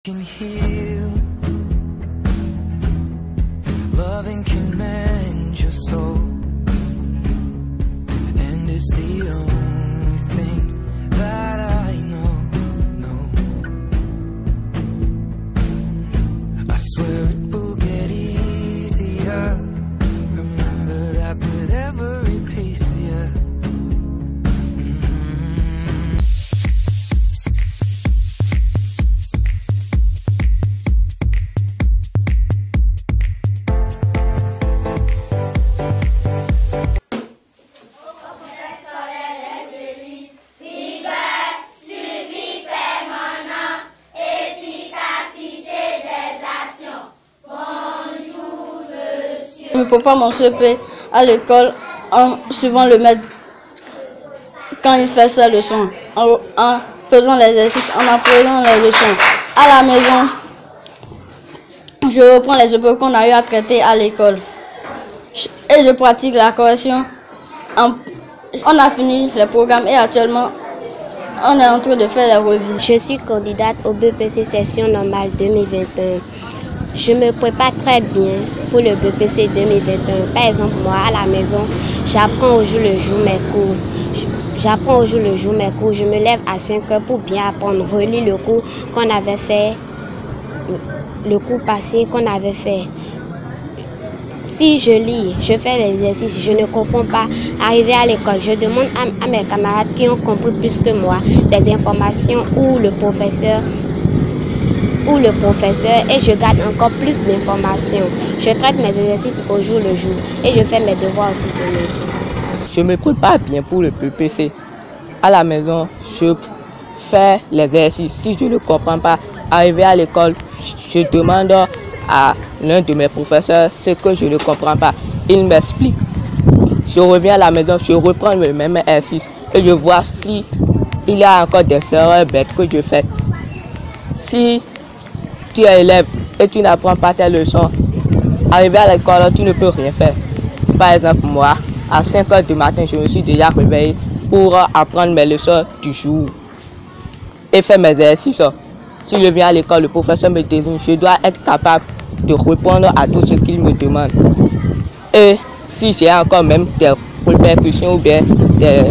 Can heal, loving can mend your soul, and it's the only thing that I know. I swear it will get easier. Remember that with every piece of you. Je ne peux pas mon CP à l'école en suivant le maître quand il fait sa leçon, en faisant l'exercice, en apprenant les leçons. À la maison, je reprends les épreuves qu'on a eu à traiter à l'école et je pratique la correction. On a fini les programmes et actuellement, on est en train de faire les révisions. Je suis candidate au BEPC session normale 2021. Je me prépare très bien pour le BEPC 2021. Par exemple, moi, à la maison, j'apprends au jour le jour mes cours. J'apprends au jour le jour mes cours. Je me lève à 5 heures pour bien apprendre, relire le cours qu'on avait fait, le cours passé qu'on avait fait. Si je lis, je fais l'exercice, je ne comprends pas. Arrivé à l'école, je demande à mes camarades qui ont compris plus que moi des informations ou le professeur et je garde encore plus d'informations. Je traite mes exercices au jour le jour et je fais mes devoirs aussi de maison. Je me prépare bien pour le BEPC. À la maison, je fais l'exercice. Si je ne comprends pas, arrivé à l'école, je demande à l'un de mes professeurs ce que je ne comprends pas. Il m'explique. Je reviens à la maison, je reprends le même exercice et je vois si il y a encore des erreurs bêtes que je fais. Si tu es élève et tu n'apprends pas tes leçons, arrivé à l'école, tu ne peux rien faire. Par exemple, moi, à 5 heures du matin, je me suis déjà réveillé pour apprendre mes leçons du jour et faire mes exercices. Si je viens à l'école, le professeur me désigne, je dois être capable de répondre à tout ce qu'il me demande. Et si j'ai encore même des répercussions ou bien des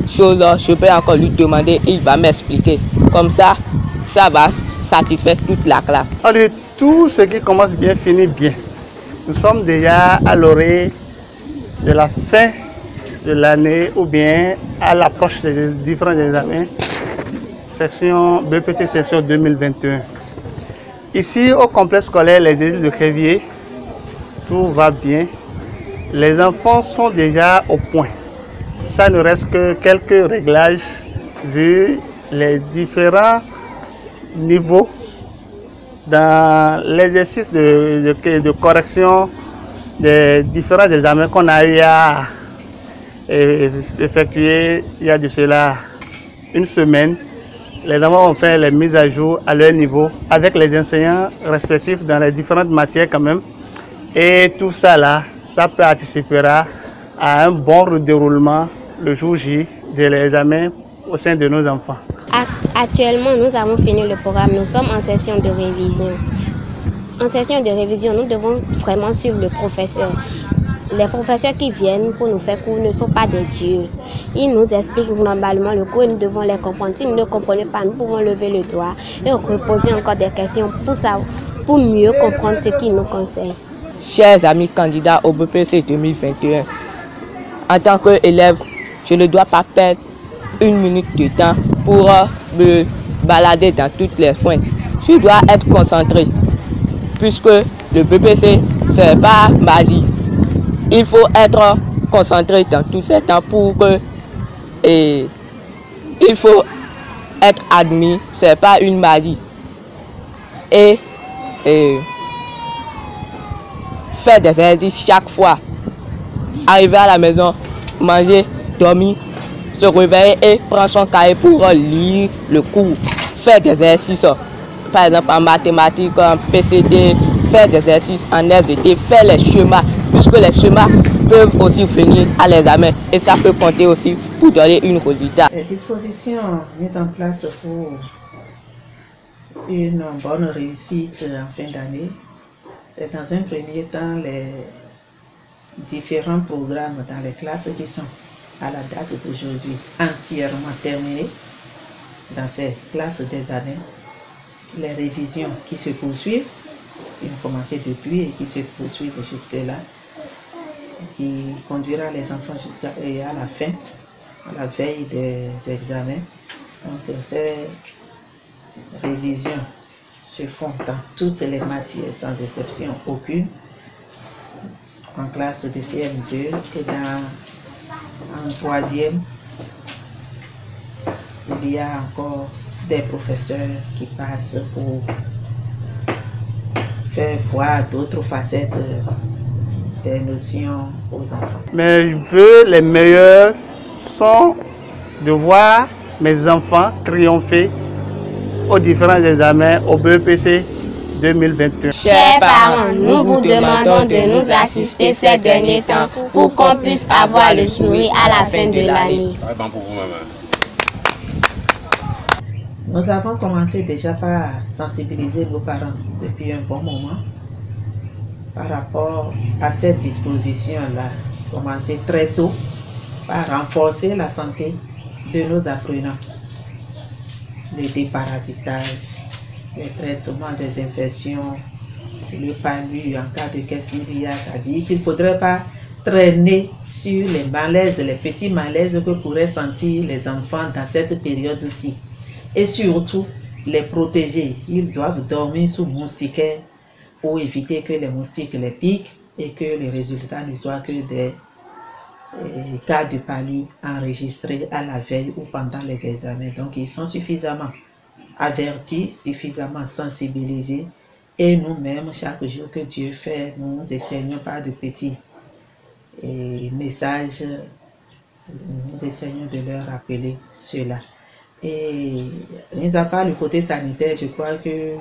choses, je peux encore lui demander, il va m'expliquer. Comme ça va satisfaire toute la classe. Allez, tout ce qui commence bien finit bien. Nous sommes déjà à l'orée de la fin de l'année ou bien à l'approche des différents examens. Section BEPC session 2021. Ici au complexe scolaire Les Édiles de Crévier, tout va bien. Les enfants sont déjà au point. Ça ne reste que quelques réglages vu les différents niveaux dans l'exercice de correction des différents examens qu'on a eu à effectuer il y a de cela une semaine. Les enfants ont fait les mises à jour à leur niveau avec les enseignants respectifs dans les différentes matières quand même. Et tout ça là, ça participera à un bon déroulement le jour J de l'examen au sein de nos enfants. Actuellement, nous avons fini le programme. Nous sommes en session de révision. En session de révision, nous devons vraiment suivre le professeur. Les professeurs qui viennent pour nous faire cours ne sont pas des dieux. Ils nous expliquent normalement le cours et nous devons les comprendre. Si nous ne comprenons pas, nous pouvons lever le doigt et reposer encore des questions pour mieux comprendre ce qu'ils nous conseillent. Chers amis candidats au BEPC 2021, en tant qu'élève, je ne dois pas perdre une minute de temps pour me balader dans toutes les coins. Je dois être concentré puisque le BEPC c'est pas magie. Il faut être concentré dans tous ces temps pour que il faut être admis, c'est pas une magie. Et faire des exercices chaque fois. Arriver à la maison, manger, dormir, se réveiller et prendre son cahier pour lire le cours. Faire des exercices, par exemple en mathématiques, en PCD, faire des exercices en SVT, faire les schémas, puisque les schémas peuvent aussi venir à l'examen et ça peut compter aussi pour donner une résultat. Les dispositions mises en place pour une bonne réussite en fin d'année. C'est dans un premier temps les différents programmes dans les classes qui sont à la date d'aujourd'hui entièrement terminés dans ces classes des années. Les révisions qui se poursuivent, qui ont commencé depuis et qui se poursuivent jusque-là, qui conduira les enfants jusqu'à la fin, à la veille des examens. Donc ces révisions se font dans toutes les matières sans exception aucune, en classe de CM2 et en troisième, il y a encore des professeurs qui passent pour faire voir d'autres facettes des notions aux enfants. Mais je veux les meilleurs sont de voir mes enfants triompher aux différents examens au BEPC 2021. Chers parents, nous vous demandons de nous assister ces derniers temps pour qu'on puisse avoir le sourire à la fin de l'année. Nous avons commencé déjà par sensibiliser nos parents depuis un bon moment par rapport à cette disposition-là. Commencer très tôt par renforcer la santé de nos apprenants. Le déparasitage, le traitement des infections, le palu en cas de cassiria, c'est-à-dire qu'il ne faudrait pas traîner sur les malaises, les petits malaises que pourraient sentir les enfants dans cette période-ci. Et surtout, les protéger. Ils doivent dormir sous moustiquaires pour éviter que les moustiques les piquent et que les résultats ne soient que des cas de palu enregistrés à la veille ou pendant les examens. Donc, ils sont suffisamment avertis, suffisamment sensibilisés. Et nous-mêmes, chaque jour que Dieu fait, nous essayons par de petits messages, nous essayons de leur rappeler cela. Et mis à part le côté sanitaire, je crois que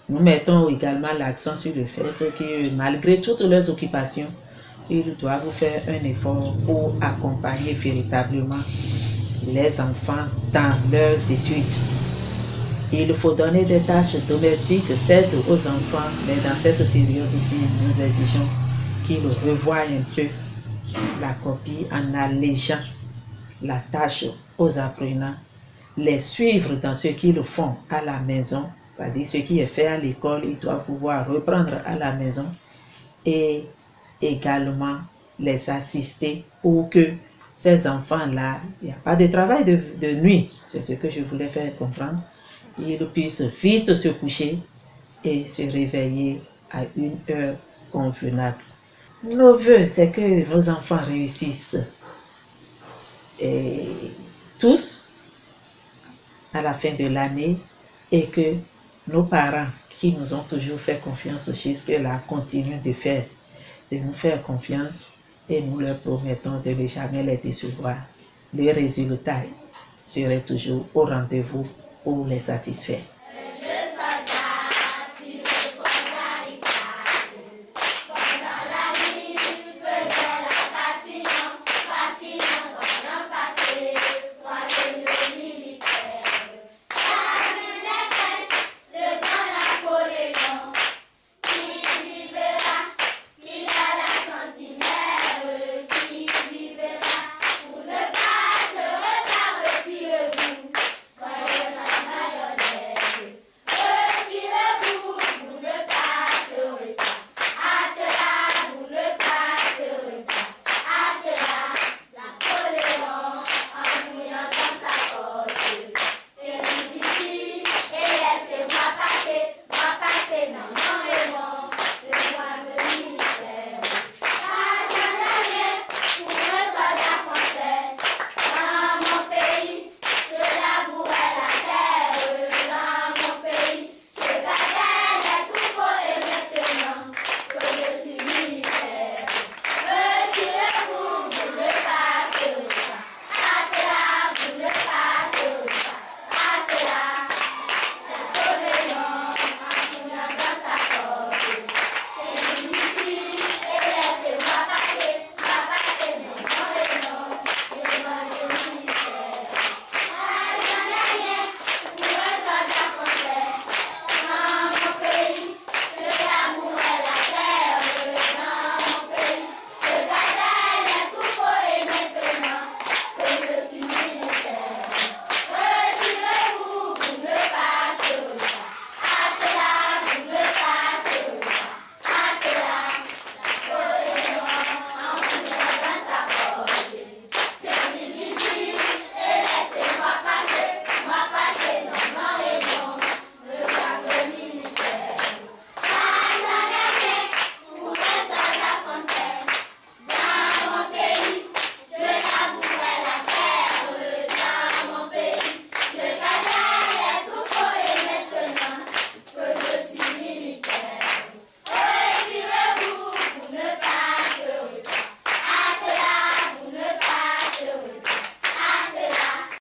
nous mettons également l'accent sur le fait que malgré toutes leurs occupations, ils doivent faire un effort pour accompagner véritablement les enfants dans leurs études. Il faut donner des tâches domestiques, certes aux enfants, mais dans cette période-ci, nous exigeons qu'ils revoient un peu la copie en allégeant la tâche aux apprenants, les suivre dans ce qu'ils font à la maison, c'est-à-dire ce qui est fait à l'école, ils doivent pouvoir reprendre à la maison et également les assister pour que ces enfants-là, il n'y a pas de travail de nuit, c'est ce que je voulais faire comprendre, ils puissent vite se coucher et se réveiller à une heure convenable. Nos vœux, c'est que nos enfants réussissent tous à la fin de l'année et que nos parents qui nous ont toujours fait confiance jusque-là continuent de nous faire confiance et nous leur promettons de ne jamais les décevoir. Le résultat serait toujours au rendez-vous pour les satisfaire.